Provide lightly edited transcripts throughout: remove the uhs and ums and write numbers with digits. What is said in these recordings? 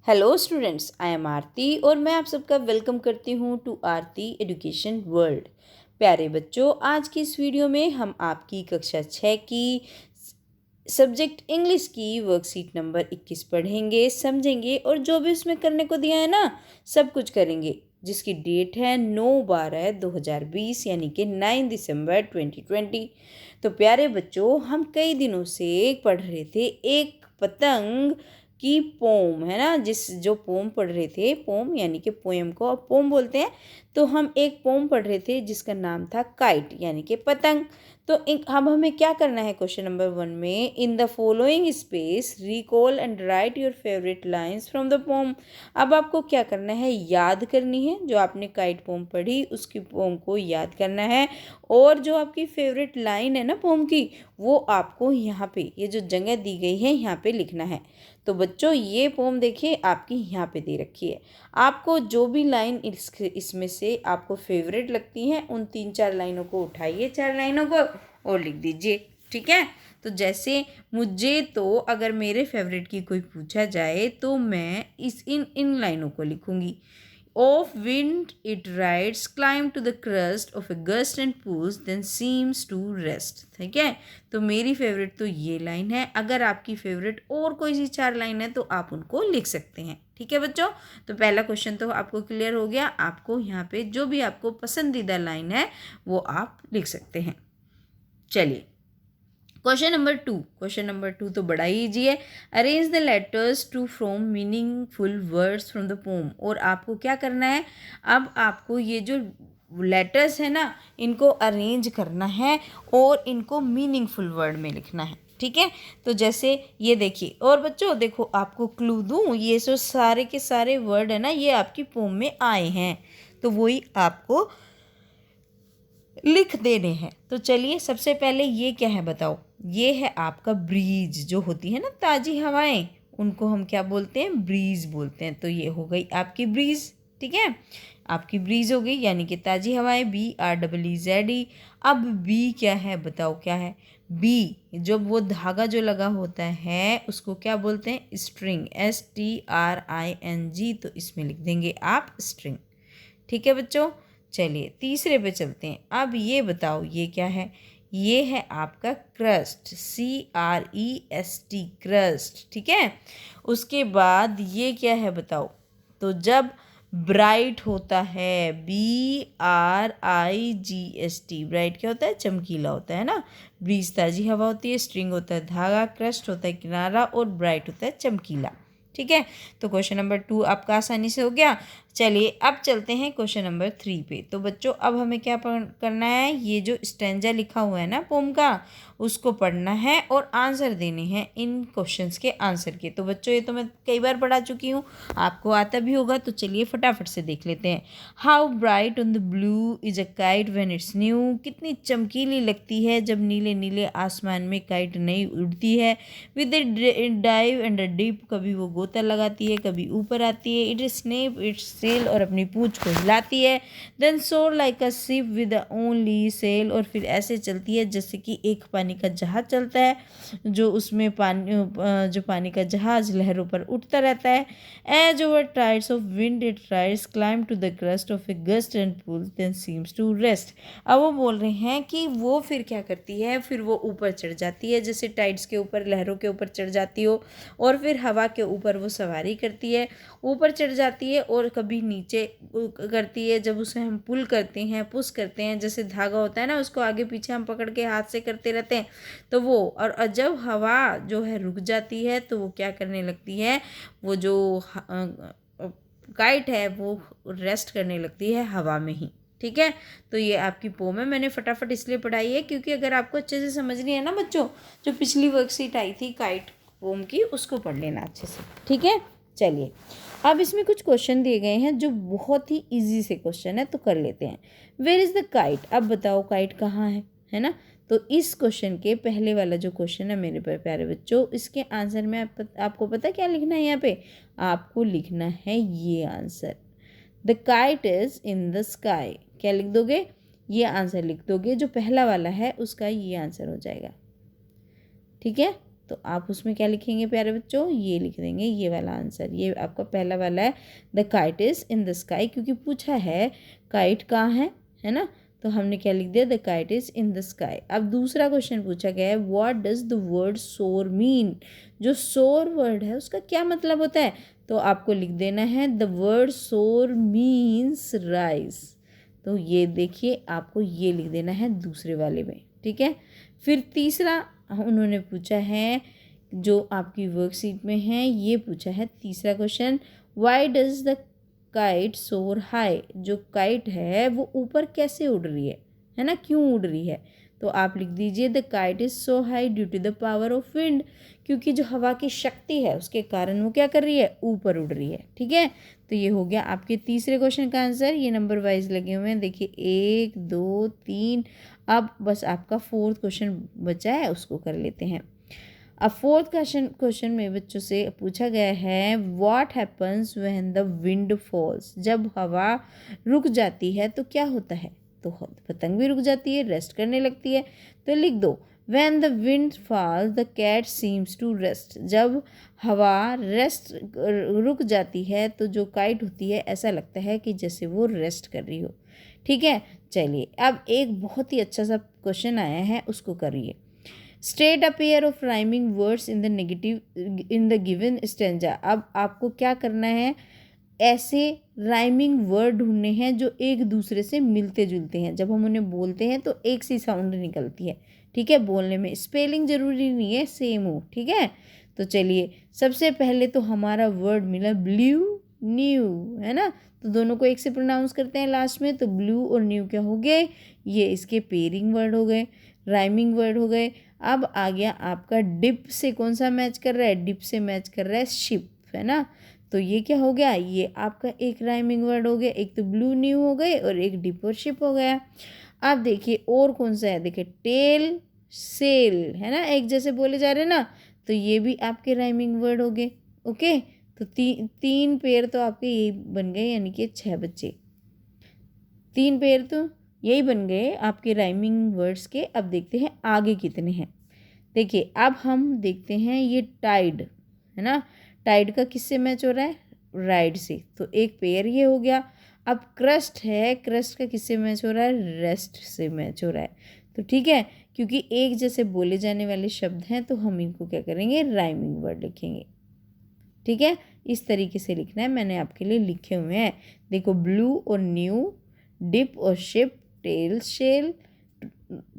Hello students, I am आरती और मैं आप सबका वेलकम करती हूँ टू आरती एजुकेशन वर्ल्ड। प्यारे बच्चों, आज की इस वीडियो में हम आपकी कक्षा 6 की सब्जेक्ट इंग्लिश की वर्कशीट नंबर 21 पढ़ेंगे, समझेंगे और जो भी उसमें करने को दिया है ना सब कुछ करेंगे, जिसकी डेट है 9/12/2020 यानी कि 9 दिसंबर 2020। तो प्यारे बच्चों, हम कई दिनों से पढ़ रहे थे एक पतंग की पोम, है ना। जो पोम पढ़ रहे थे, पोम यानी कि पोएम को अब पोम बोलते हैं। तो हम एक पोम पढ़ रहे थे जिसका नाम था काइट यानी कि पतंग। तो अब हमें क्या करना है क्वेश्चन नंबर 1 में, in the following space recall and right your favourite lines from the pome. अब आपको क्या करना है, याद करनी है जो आपने काइट पोम पढ़ी उसकी पोम को याद करना है, और जो आपकी फेवरेट लाइन है ना पोम की, वो आपको यहाँ पे ये जो जगह दी गई है यहाँ पे लिखना है। तो बच्चों, ये पोम देखिए आपकी यहाँ पे दे रखी है। आपको जो भी लाइन इसमें से आपको फेवरेट लगती हैं उन 3-4 लाइनों को उठाइए, 4 लाइनों को, और लिख दीजिए। ठीक है। तो जैसे मुझे तो अगर मेरे फेवरेट की कोई पूछा जाए तो मैं इन लाइनों को लिखूंगी। Of wind it rides, climb to the crest of a gust and pulls, then seems to rest। ठीक है। तो मेरी फेवरेट तो ये लाइन है। अगर आपकी फेवरेट और कोई सी 4 लाइन है तो आप उनको लिख सकते हैं। ठीक है बच्चों। तो पहला क्वेश्चन तो आपको क्लियर हो गया। आपको यहाँ पे जो भी आपको पसंदीदा लाइन है वो आप लिख सकते हैं। चलिए क्वेश्चन नंबर 2 तो बड़ा ही ईजी है। Arrange the letters to from meaningful words from the poem. और आपको क्या करना है, अब आपको ये जो लेटर्स है ना इनको अरेंज करना है और इनको मीनिंगफुल वर्ड में लिखना है। ठीक है। तो जैसे ये देखिए, और बच्चों देखो आपको क्लू दूँ, ये जो सारे के सारे वर्ड है ना ये आपकी पोम में आए हैं, तो वही आपको लिख देने हैं। तो चलिए सबसे पहले ये क्या है बताओ। ये है आपका ब्रीज, जो होती है ना ताज़ी हवाएं, उनको हम क्या बोलते हैं, ब्रीज बोलते हैं। तो ये हो गई आपकी ब्रीज। ठीक है, आपकी ब्रीज हो गई यानी कि ताज़ी हवाएं, BREEZE। अब बी क्या है बताओ, क्या है बी, जब वो धागा जो लगा होता है उसको क्या बोलते हैं, स्ट्रिंग, STRING। तो इसमें लिख देंगे आप स्ट्रिंग। ठीक है बच्चों। चलिए तीसरे पे चलते हैं। अब ये बताओ ये क्या है, ये है आपका क्रस्ट, CREST, क्रस्ट। ठीक है। उसके बाद ये क्या है बताओ, तो जब ब्राइट होता है, BRIGST, ब्राइट क्या होता है, चमकीला होता है ना। ब्रीज ताज़ी हवा होती है, स्ट्रिंग होता है धागा, क्रस्ट होता है किनारा, और ब्राइट होता है चमकीला। ठीक है। तो क्वेश्चन नंबर 2 आपका आसानी से हो गया। चलिए अब चलते हैं क्वेश्चन नंबर 3 पे। तो बच्चों अब हमें क्या करना है, ये जो स्टैंजा लिखा हुआ है ना पोम का, उसको पढ़ना है और आंसर देने हैं इन क्वेश्चंस के आंसर के। तो बच्चों ये तो मैं कई बार पढ़ा चुकी हूँ, आपको आता भी होगा। तो चलिए फटाफट से देख लेते हैं। How bright on the blue is a kite when it's new. कितनी चमकीली लगती है जब नीले नीले आसमान में काइट नई उड़ती है। With dive and a dip, कभी वो गोता लगाती है कभी ऊपर आती है। इट स्नेप इट्स सेल, और अपनी पूंछ को हिलाती है। Then soar like a ship with only sail, और फिर ऐसे चलती है जैसे कि एक पानी का जहाज चलता है, जो उसमें पानी का जहाज लहरों पर उठता रहता है। As over tides of wind it rides, climb to the crust of a gust and pull, then seems to rest. अब वो बोल रहे हैं कि वो फिर क्या करती है, फिर वो ऊपर चढ़ जाती है, जैसे टाइड्स के ऊपर, लहरों के ऊपर चढ़ जाती हो, और फिर हवा के ऊपर वो सवारी करती है, ऊपर चढ़ जाती है, और कभी नीचे करती है जब उसे हम पुल करते हैं, पुश करते हैं, जैसे धागा होता है ना उसको आगे पीछे हम पकड़ के हाथ से करते रहते हैं, तो वो। और जब हवा जो है रुक जाती है तो वो क्या करने लगती है, वो जो काइट है वो रेस्ट करने लगती है हवा में ही। ठीक है। तो ये आपकी पोम है, मैंने फटाफट इसलिए पढ़ाई है क्योंकि अगर आपको अच्छे से समझनी है ना बच्चों, जो पिछली वर्कशीट आई थी काइट पोम की, उसको पढ़ लेना अच्छे से। ठीक है। चलिए अब इसमें कुछ क्वेश्चन दिए गए हैं जो बहुत ही इजी से क्वेश्चन है, तो कर लेते हैं। Where is the kite. अब बताओ काइट कहाँ है ना। तो इस क्वेश्चन के पहले वाला जो क्वेश्चन है मेरे प्यारे बच्चों, इसके आंसर में आपको पता क्या लिखना है, यहाँ पे आपको लिखना है ये answer, the kite is in the sky. क्या लिख दोगे, ये आंसर लिख दोगे, जो पहला वाला है उसका ये आंसर हो जाएगा। ठीक है। तो आप उसमें क्या लिखेंगे प्यारे बच्चों, ये लिख देंगे ये वाला आंसर। ये आपका पहला वाला है, the kite is in the sky, क्योंकि पूछा है काइट कहाँ है ना, तो हमने क्या लिख दिया, the kite is in the sky. अब दूसरा क्वेश्चन पूछा गया है, व्हाट डज द वर्ड सोर मीन। जो सोर वर्ड है उसका क्या मतलब होता है, तो आपको लिख देना है द वर्ड सोर मीन्स राइस। तो ये देखिए आपको ये लिख देना है दूसरे वाले में, ठीक है। फिर तीसरा उन्होंने पूछा है, जो आपकी वर्कशीट में है, ये पूछा है तीसरा question, why does the kite सोर हाई। जो काइट है वो ऊपर कैसे उड़ रही है ना, क्यों उड़ रही है, तो आप लिख दीजिए the kite is so high due to the power of wind, क्योंकि जो हवा की शक्ति है उसके कारण वो क्या कर रही है, ऊपर उड़ रही है, ठीक है। तो ये हो गया आपके तीसरे क्वेश्चन का आंसर। ये नंबर वाइज लगे हुए हैं, देखिए 1 2 3। अब बस आपका फोर्थ क्वेश्चन बचा है, उसको कर लेते हैं। अब फोर्थ क्वेश्चन में बच्चों से पूछा गया है, what happens when the wind falls. जब हवा रुक जाती है तो क्या होता है, तो पतंग भी रुक जाती है, रेस्ट करने लगती है। तो लिख दो, when the wind falls the cat seems to rest. जब हवा रुक जाती है तो जो काइट होती है ऐसा लगता है कि जैसे वो रेस्ट कर रही हो, ठीक है। चलिए अब एक बहुत ही अच्छा सा क्वेश्चन आया है, उसको करिए। State a pair of rhyming words in the given stanza. अब आपको क्या करना है, ऐसे राइमिंग वर्ड ढूंढने हैं जो एक दूसरे से मिलते जुलते हैं। जब हम उन्हें बोलते हैं तो एक सी साउंड निकलती है, ठीक है। बोलने में स्पेलिंग जरूरी नहीं है सेम हो, ठीक है। तो चलिए सबसे पहले तो हमारा वर्ड मिला ब्लू न्यू, है ना, तो दोनों को एक से प्रोनाउंस करते हैं लास्ट में, तो ब्लू और न्यू क्या हो गए, ये इसके पेयरिंग वर्ड हो गए, राइमिंग वर्ड हो गए। अब आ गया आपका डिप से कौन सा मैच कर रहा है, डिप से मैच कर रहा है शिप, है ना, तो ये क्या हो गया, ये आपका एक राइमिंग वर्ड हो गया। एक तो ब्लू न्यू हो गए और एक डिप और शिप हो गया। अब देखिए और कौन सा है, देखिए टेल सेल, है ना, एक जैसे बोले जा रहे हैं ना, तो ये भी आपके राइमिंग वर्ड हो गए। ओके, तो तीन पेयर तो आपके यही बन गए, यानी कि 6 बच्चे, 3 पेयर तो यही बन गए आपके राइमिंग वर्ड्स के। अब देखते हैं आगे कितने हैं। देखिए अब हम देखते हैं ये टाइड, है ना, टाइड का किससे मैच हो रहा है, राइड से, तो एक पेयर ये हो गया। अब क्रस्ट है, क्रस्ट का किससे मैच हो रहा है, रेस्ट से मैच हो रहा है। तो ठीक है, क्योंकि एक जैसे बोले जाने वाले शब्द हैं तो हम इनको क्या करेंगे, राइमिंग वर्ड लिखेंगे, ठीक है। इस तरीके से लिखना है, मैंने आपके लिए लिखे हुए हैं। देखो ब्लू और न्यू, डिप और ship, tell shell,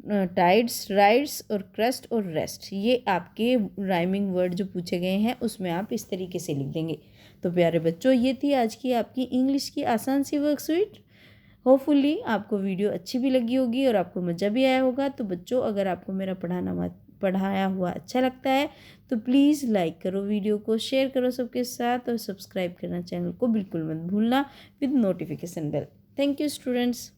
tides rides और क्रस्ट और रेस्ट, ये आपके राइमिंग वर्ड जो पूछे गए हैं उसमें आप इस तरीके से लिख देंगे। तो प्यारे बच्चों ये थी आज की आपकी इंग्लिश की आसान सी वर्कशीट। होपफुली आपको वीडियो अच्छी भी लगी होगी और आपको मज़ा भी आया होगा। तो बच्चों अगर आपको मेरा पढ़ाया हुआ अच्छा लगता है तो प्लीज़ लाइक करो, वीडियो को शेयर करो सबके साथ और सब्सक्राइब करना चैनल को बिल्कुल मत भूलना with notification bell. Thank you students.